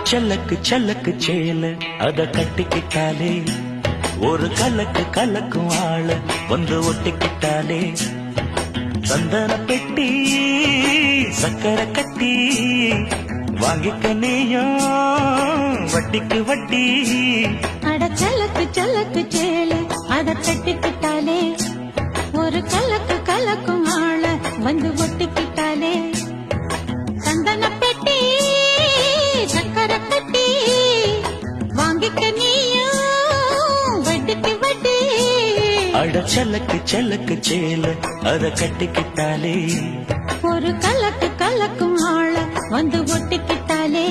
செல்லக்கு செல்லக்கு சேல அத கட்டிக்கிட்டாலே ஒரு கலக்கு கலக்கும் ஆள வந்து ஒட்டிக்கிட்டாலே சந்தன பெட்டி சக்கரை கட்டி வாங்கிக்க நீயும் வட்டிக்கு வட்டி. அட செல்லக்கு செல்லக்கு சேல அத கட்டிக்கிட்டாலே ஒரு கலக்கு கலக்கும் ஆள வந்து ஒட்டிக்கிட்டாலே சந்தன பெட்டி சக்கரை கட்டி வாங்கிக்க நீயும் வட்டிக்கு வட்டி. அட செல்லக்கு செல்லக்கு சேல அத கட்டிக்கிட்டாலே ஒரு கலக்கு கலக்கும் ஆள வந்து ஒட்டிக்கிட்டாலே